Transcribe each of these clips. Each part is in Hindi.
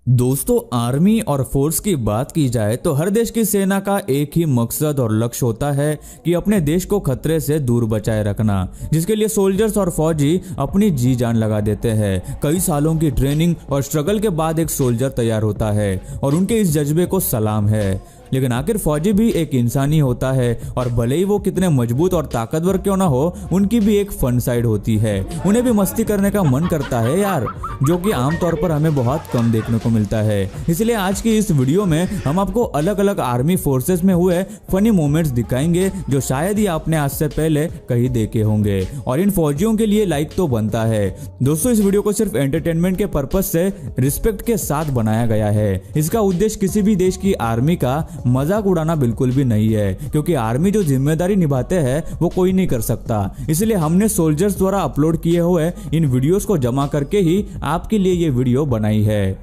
दोस्तों, आर्मी और फोर्स की बात की जाए तो हर देश की सेना का एक ही मकसद और लक्ष्य होता है कि अपने देश को खतरे से दूर बचाए रखना, जिसके लिए सोल्जर्स और फौजी अपनी जी जान लगा देते हैं। कई सालों की ट्रेनिंग और स्ट्रगल के बाद एक सोल्जर तैयार होता है और उनके इस जज्बे को सलाम है। लेकिन आखिर फौजी भी एक इंसान ही होता है और भले ही वो कितने मजबूत और ताकतवर क्यों ना हो, उनकी भी एक फन साइड होती है। उन्हें भी मस्ती करने का मन करता है यार, जो कि आमतौर पर हमें बहुत कम देखने को मिलता है। इसलिए आज की इस वीडियो में हम आपको अलग अलग आर्मी फोर्सेस में हुए फनी मोमेंट्स दिखाएंगे जो शायद ही आपने आज से पहले कहीं देखे होंगे, और इन फौजियों के लिए लाइक तो बनता है। दोस्तों, इस वीडियो को सिर्फ एंटरटेनमेंट के पर्पज से रिस्पेक्ट के साथ बनाया गया है। इसका उद्देश्य किसी भी देश की आर्मी का मजाक उड़ाना बिल्कुल भी नहीं है, क्योंकि आर्मी जो जिम्मेदारी निभाते हैं वो कोई नहीं कर सकता। इसलिए हमने सोल्जर्स द्वारा अपलोड किए हुए इन वीडियोस को जमा करके ही आपके लिए ये वीडियो बनाई है।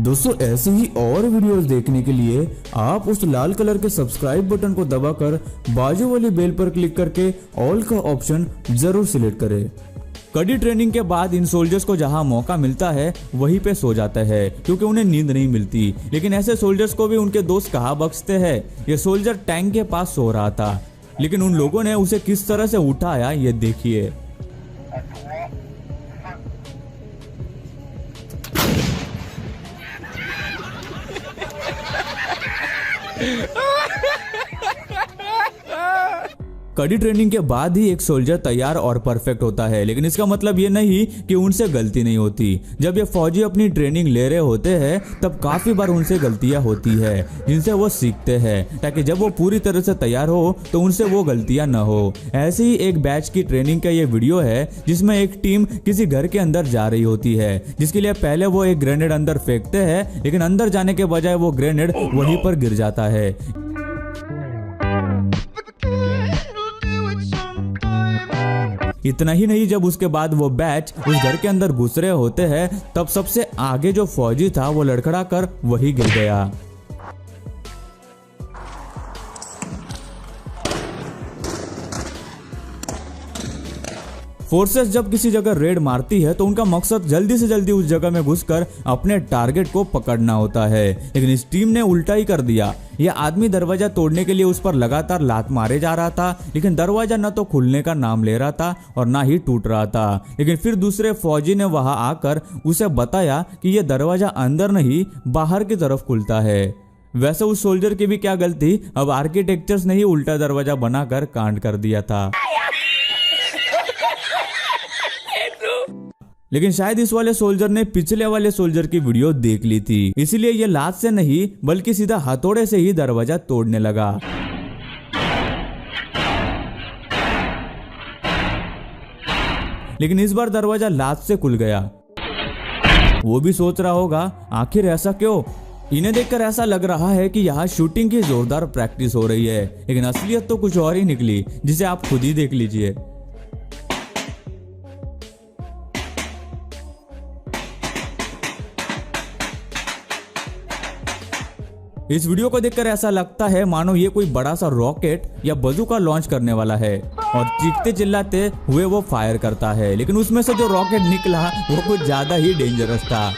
दोस्तों, ऐसे ही और वीडियोस देखने के लिए आप उस लाल कलर के सब्सक्राइब बटन को दबाकर बाजू वाली बेल पर क्लिक करके ऑल का ऑप्शन जरूर सिलेक्ट करें। कड़ी ट्रेनिंग के बाद इन सोल्जर्स को जहां मौका मिलता है वहीं पे सो जाता है, क्योंकि उन्हें नींद नहीं मिलती। लेकिन ऐसे सोल्जर्स को भी उनके दोस्त कहाँ बख्शते हैं। ये सोल्जर टैंक के पास सो रहा था, लेकिन उन लोगों ने उसे किस तरह से उठाया ये देखिए। कड़ी ट्रेनिंग के बाद ही एक सोल्जर तैयार और परफेक्ट होता है, लेकिन इसका मतलब ये नहीं कि उनसे गलती नहीं होती। जब ये फौजी अपनी ट्रेनिंग ले रहे होते हैं तब काफी बार उनसे गलतियां होती है, जिनसे वो सीखते हैं, ताकि जब वो पूरी तरह से तैयार हो तो उनसे वो गलतियां न हो। ऐसे ही एक बैच की ट्रेनिंग का ये वीडियो है, जिसमें एक टीम किसी घर के अंदर जा रही होती है, जिसके लिए पहले वो एक ग्रेनेड अंदर फेंकते हैं, लेकिन अंदर जाने के बजाय वो ग्रेनेड वहीं पर गिर जाता है। इतना ही नहीं, जब उसके बाद वो बैच उस घर के अंदर घुस रहे होते हैं तब सबसे आगे जो फौजी था वो लड़खड़ा कर वही गिर गया। फोर्सेस जब किसी जगह रेड मारती है तो उनका मकसद जल्दी से जल्दी उस जगह में घुसकर अपने टारगेट को पकड़ना होता है, लेकिन इस टीम ने उल्टा ही कर दिया। यह आदमी दरवाजा तोड़ने के लिए उस पर लगातार लात मारे जा रहा था, लेकिन दरवाजा न तो खुलने का नाम ले रहा था और ना ही टूट रहा था। लेकिन फिर दूसरे फौजी ने वहां आकर उसे बताया कि यह दरवाजा अंदर नहीं बाहर की तरफ खुलता है। वैसे उस सोल्जर की भी क्या गलती, अब आर्किटेक्चर्स ने ही उल्टा दरवाजा बनाकर कांड कर दिया था। लेकिन शायद इस वाले सोल्जर ने पिछले वाले सोल्जर की वीडियो देख ली थी, इसीलिए ये लात से नहीं बल्कि सीधा हथौड़े से ही दरवाजा तोड़ने लगा। लेकिन इस बार दरवाजा लात से खुल गया। वो भी सोच रहा होगा आखिर ऐसा क्यों। इन्हें देखकर ऐसा लग रहा है कि यहाँ शूटिंग की जोरदार प्रैक्टिस हो रही है, लेकिन असलियत तो कुछ और ही निकली, जिसे आप खुद ही देख लीजिए। इस वीडियो को देखकर ऐसा लगता है मानो ये कोई बड़ा सा रॉकेट या बंदूका लॉन्च करने वाला है, और चीखते चिल्लाते हुए वो फायर करता है, लेकिन उसमें से जो रॉकेट निकला वो कुछ ज्यादा ही डेंजरस था।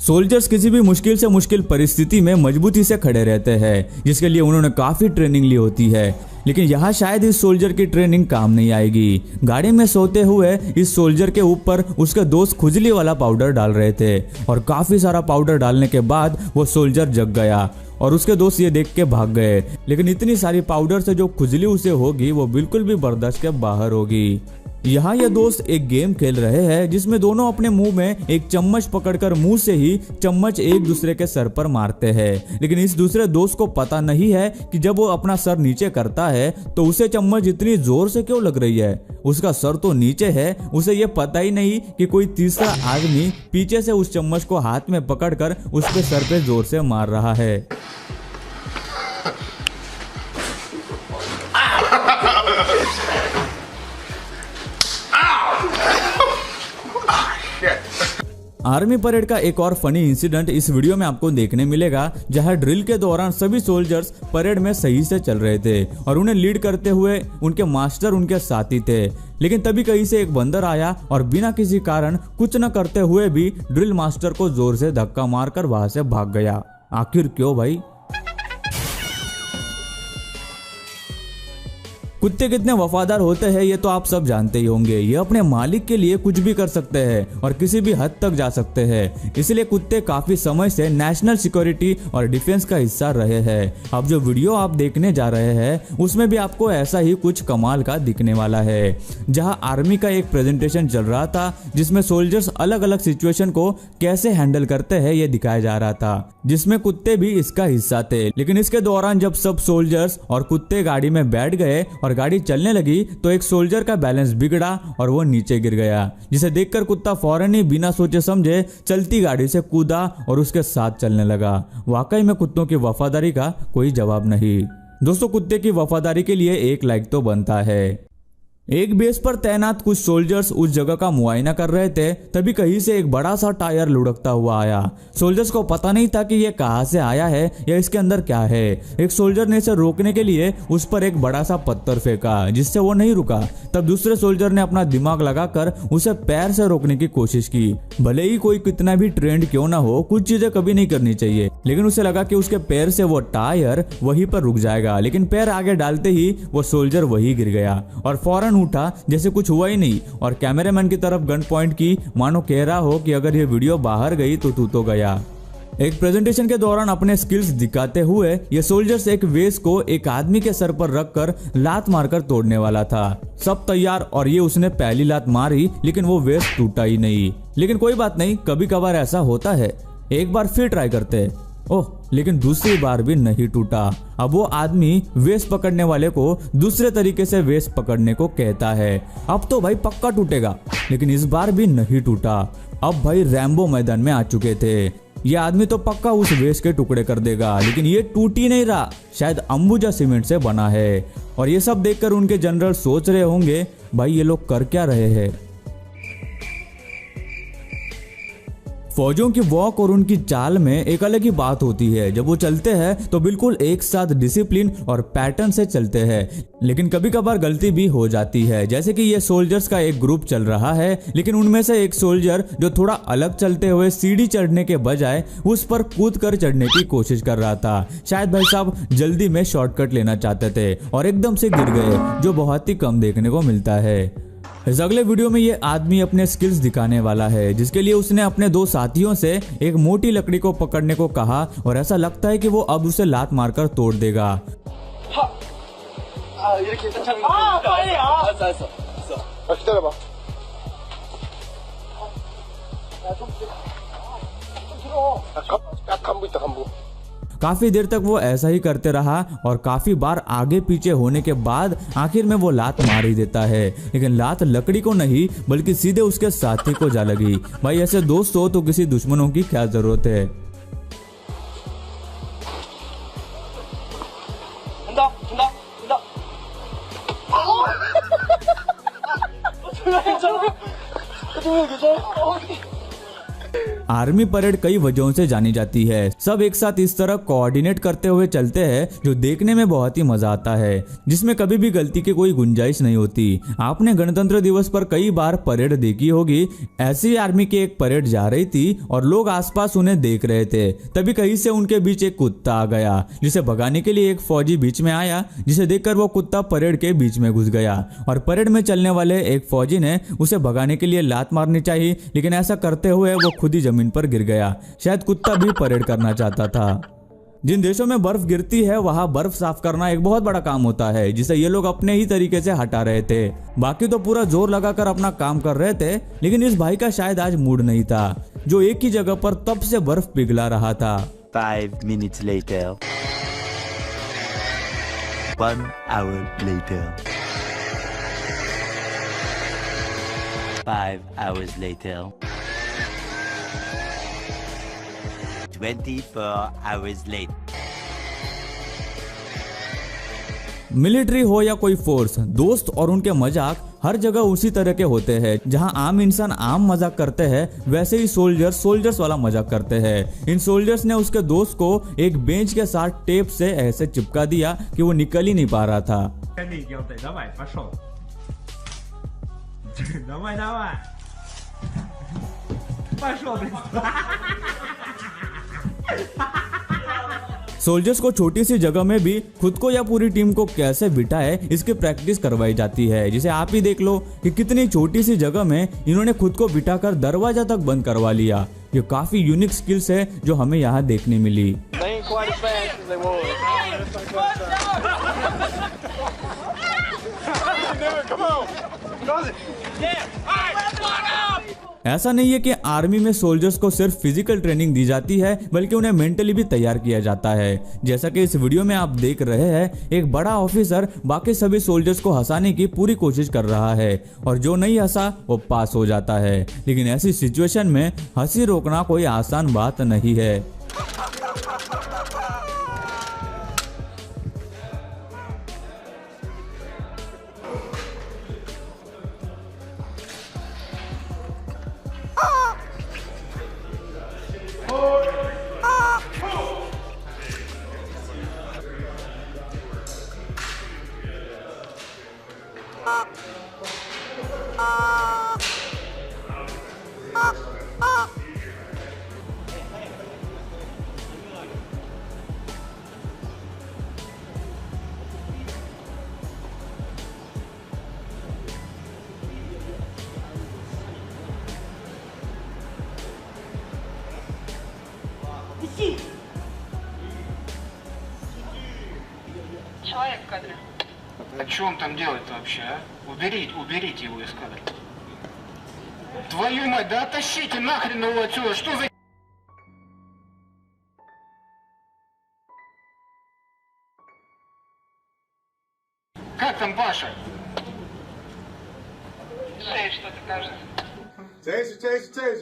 सोल्जर्स किसी भी मुश्किल से मुश्किल परिस्थिति में मजबूती से खड़े रहते हैं, जिसके लिए उन्होंने काफी ट्रेनिंग ली होती है। लेकिन यहाँ शायद इस सोल्जर की ट्रेनिंग काम नहीं आएगी। गाड़ी में सोते हुए इस सोल्जर के ऊपर उसके दोस्त खुजली वाला पाउडर डाल रहे थे, और काफी सारा पाउडर डालने के बाद वो सोल्जर जग गया और उसके दोस्त ये देख के भाग गए। लेकिन इतनी सारी पाउडर से जो खुजली उसे होगी वो बिल्कुल भी बर्दाश्त के बाहर होगी। यहाँ ये दोस्त एक गेम खेल रहे हैं, जिसमें दोनों अपने मुंह में एक चम्मच पकड़कर मुंह से ही चम्मच एक दूसरे के सर पर मारते हैं। लेकिन इस दूसरे दोस्त को पता नहीं है कि जब वो अपना सर नीचे करता है तो उसे चम्मच इतनी जोर से क्यों लग रही है। उसका सर तो नीचे है, उसे ये पता ही नहीं कि कोई तीसरा आदमी पीछे से उस चम्मच को हाथ में पकड़कर उसके सर पे जोर से मार रहा है। आर्मी परेड का एक और फनी इंसिडेंट इस वीडियो में आपको देखने मिलेगा, जहां ड्रिल के दौरान सभी सोल्जर्स परेड में सही से चल रहे थे और उन्हें लीड करते हुए उनके मास्टर उनके साथी थे। लेकिन तभी कहीं से एक बंदर आया और बिना किसी कारण कुछ न करते हुए भी ड्रिल मास्टर को जोर से धक्का मारकर वहां से भाग गया। आखिर क्यों भाई? कुत्ते कितने वफादार होते हैं ये तो आप सब जानते ही होंगे। ये अपने मालिक के लिए कुछ भी कर सकते हैं और किसी भी हद तक जा सकते हैं। इसलिए कुत्ते काफी समय से नेशनल सिक्योरिटी और डिफेंस का हिस्सा रहे हैं। अब जो वीडियो आप देखने जा रहे हैं उसमें भी आपको ऐसा ही कुछ कमाल का दिखने वाला है, जहां आर्मी का एक प्रेजेंटेशन चल रहा था जिसमें सोल्जर्स अलग अलग सिचुएशन को कैसे हैंडल करते हैं ये दिखाया जा रहा था, जिसमें कुत्ते भी इसका हिस्सा थे। लेकिन इसके दौरान जब सब सोल्जर्स और कुत्ते गाड़ी में बैठ गए और गाड़ी चलने लगी तो एक सोल्जर का बैलेंस बिगड़ा और वो नीचे गिर गया, जिसे देखकर कुत्ता फौरन ही बिना सोचे समझे चलती गाड़ी से कूदा और उसके साथ चलने लगा। वाकई में कुत्तों की वफादारी का कोई जवाब नहीं। दोस्तों, कुत्ते की वफादारी के लिए एक लाइक तो बनता है। एक बेस पर तैनात कुछ सोल्जर्स उस जगह का मुआयना कर रहे थे, तभी कहीं से एक बड़ा सा टायर लुढ़कता हुआ आया। सोल्जर्स को पता नहीं था कि ये कहां से आया है या इसके अंदर क्या है। एक सोल्जर ने इसे रोकने के लिए उस पर एक बड़ा सा पत्थर फेंका, जिससे वो नहीं रुका। तब दूसरे सोल्जर ने अपना दिमाग लगाकर उसे पैर से रोकने की कोशिश की। भले ही कोई कितना भी ट्रेंड क्यों ना हो, कुछ चीजें कभी नहीं करनी चाहिए, लेकिन उसे लगा कि उसके पैर से वो टायर वहीं पर रुक जाएगा। लेकिन पैर आगे डालते ही वो सोल्जर वहीं गिर गया और फौरन उठा जैसे कुछ हुआ ही नहीं और कैमरामैन की तरफ गन पॉइंट की, मानो कह रहा हो कि अगर ये वीडियो बाहर गई तो तू तो गया। एक प्रेजेंटेशन के दौरान अपने स्किल्स दिखाते हुए ये सोल्जर्स एक वेस्ट को एक आदमी के सर पर रखकर लात मारकर तोड़ने वाला था। सब तैयार और ये उसने पहली लात मारी, लेकिन वो वेस्ट टूटा ही नहीं। लेकिन कोई बात नहीं, कभी कभार ऐसा होता है। एक बार फिर ट्राई करते हैं। ओह, लेकिन दूसरी बार भी नहीं टूटा। अब वो आदमी वेस्ट पकड़ने वाले को दूसरे तरीके से वेस्ट पकड़ने को कहता है। अब तो भाई पक्का टूटेगा, लेकिन इस बार भी नहीं टूटा। अब भाई रैम्बो मैदान में आ चुके थे। ये आदमी तो पक्का उस वेस्ट के टुकड़े कर देगा, लेकिन ये टूट ही नहीं रहा। शायद अंबुजा सीमेंट से बना है। और ये सब देखकर उनके जनरल सोच रहे होंगे, भाई ये लोग कर क्या रहे हैं। फौजियों की वॉक और उनकी चाल में एक अलग ही बात होती है। जब वो चलते हैं तो बिल्कुल एक साथ डिसिप्लिन और पैटर्न से चलते हैं, लेकिन कभी कभार गलती भी हो जाती है। जैसे कि ये सोल्जर्स का एक ग्रुप चल रहा है, लेकिन उनमें से एक सोल्जर जो थोड़ा अलग चलते हुए सीढ़ी चढ़ने के बजाय उस पर कूद कर चढ़ने की कोशिश कर रहा था। शायद भाई साहब जल्दी में शॉर्टकट लेना चाहते थे और एकदम से गिर गए, जो बहुत ही कम देखने को मिलता है। इस अगले वीडियो में ये आदमी अपने स्किल्स दिखाने वाला है, जिसके लिए उसने अपने दो साथियों से एक मोटी लकड़ी को पकड़ने को कहा और ऐसा लगता है कि वो अब उसे लात मारकर तोड़ देगा। काफी देर तक वो ऐसा ही करते रहा और काफी बार आगे पीछे होने के बाद आखिर में वो लात मार ही देता है। लेकिन लात लकड़ी को नहीं बल्कि सीधे उसके साथी को जा लगी। भाई ऐसे दोस्त हो तो किसी दुश्मनों की क्या जरूरत है। आर्मी परेड कई वजहों से जानी जाती है। सब एक साथ इस तरह कोऑर्डिनेट करते हुए चलते हैं जो देखने में बहुत ही मजा आता है, जिसमें कभी भी गलती की कोई गुंजाइश नहीं होती। आपने गणतंत्र दिवस पर कई बार परेड देखी होगी। ऐसी आर्मी की एक परेड जा रही थी और लोग आसपास उन्हें देख रहे थे। तभी कहीं से उनके बीच एक कुत्ता आ गया, जिसे भगाने के लिए एक फौजी बीच में आया, जिसे देखकर वो कुत्ता परेड के बीच में घुस गया और परेड में चलने वाले एक फौजी ने उसे भगाने के लिए लात मारनी चाहिए, लेकिन ऐसा करते हुए वो खुद ही जमीन पर गिर गया। शायद कुत्ता भी परेड करना चाहता था। जिन देशों में बर्फ गिरती है वहां बर्फ साफ करना एक बहुत बड़ा काम होता है, जिसे ये लोग अपने ही तरीके से हटा रहे थे। बाकी तो पूरा जोर लगाकर अपना काम कर रहे थे, लेकिन इस भाई का शायद आज मूड नहीं था, जो एक ही जगह पर तब से बर्फ पिघला रहा था। 5 minutes later. 1 hour later. 5 hours later. 24 hours late. Military हो या कोई फोर्स, दोस्त और उनके मजाक हर जगह उसी तरह के होते हैं। जहां आम इंसान आम मजाक करते हैं, वैसे ही सोल्जर्स वाला मजाक करते हैं। इन सोल्जर्स ने उसके दोस्त को एक बेंच के साथ टेप से ऐसे चिपका दिया कि वो निकल ही नहीं पा रहा था। सोल्जर्स को छोटी सी जगह में भी खुद को या पूरी टीम को कैसे बिठाए, इसकी प्रैक्टिस करवाई जाती है। जिसे आप ही देख लो कि कितनी छोटी सी जगह में इन्होंने खुद को बिठाकर दरवाजा तक बंद करवा लिया। ये काफी यूनिक स्किल्स है जो हमें यहाँ देखने मिली। ऐसा नहीं है कि आर्मी में सोल्जर्स को सिर्फ फिजिकल ट्रेनिंग दी जाती है, बल्कि उन्हें मेंटली भी तैयार किया जाता है। जैसा कि इस वीडियो में आप देख रहे हैं, एक बड़ा ऑफिसर बाकी सभी सोल्जर्स को हंसाने की पूरी कोशिश कर रहा है और जो नहीं हंसा वो पास हो जाता है। लेकिन ऐसी सिचुएशन में हंसी रोकना कोई आसान बात नहीं है। Человек в кадре. А что он там делает вообще, а? Уберите его из кадра. Твою мать, да оттащите нахрен его отсюда, что за... Как там Паша? Шея что-то кажется. Taser.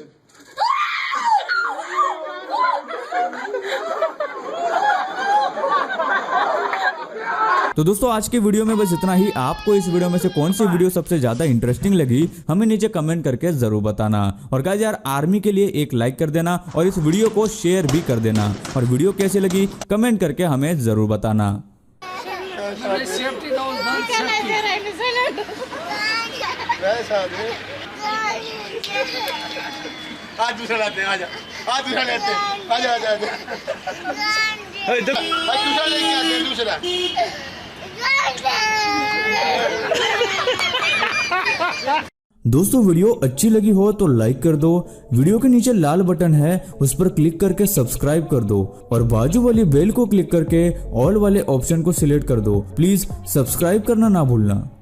तो दोस्तों आज के वीडियो में बस इतना ही। आपको इस वीडियो में से कौन सी वीडियो सबसे ज्यादा इंटरेस्टिंग लगी हमें नीचे कमेंट करके जरूर बताना। और गाइस यार आर्मी के लिए एक लाइक कर देना और इस वीडियो को शेयर भी कर देना। और वीडियो कैसी लगी कमेंट करके हमें जरूर बताना। आज दूसरा लाते हैं, आज दूसरा लेते हैं, आजा। दूसरा लेके आते हैं, दूसरा। दोस्तों वीडियो अच्छी लगी हो तो लाइक कर दो। वीडियो के नीचे लाल बटन है उस पर क्लिक करके सब्सक्राइब कर दो और बाजू वाली बेल को क्लिक करके ऑल वाले ऑप्शन को सिलेक्ट कर दो। प्लीज सब्सक्राइब करना ना भूलना।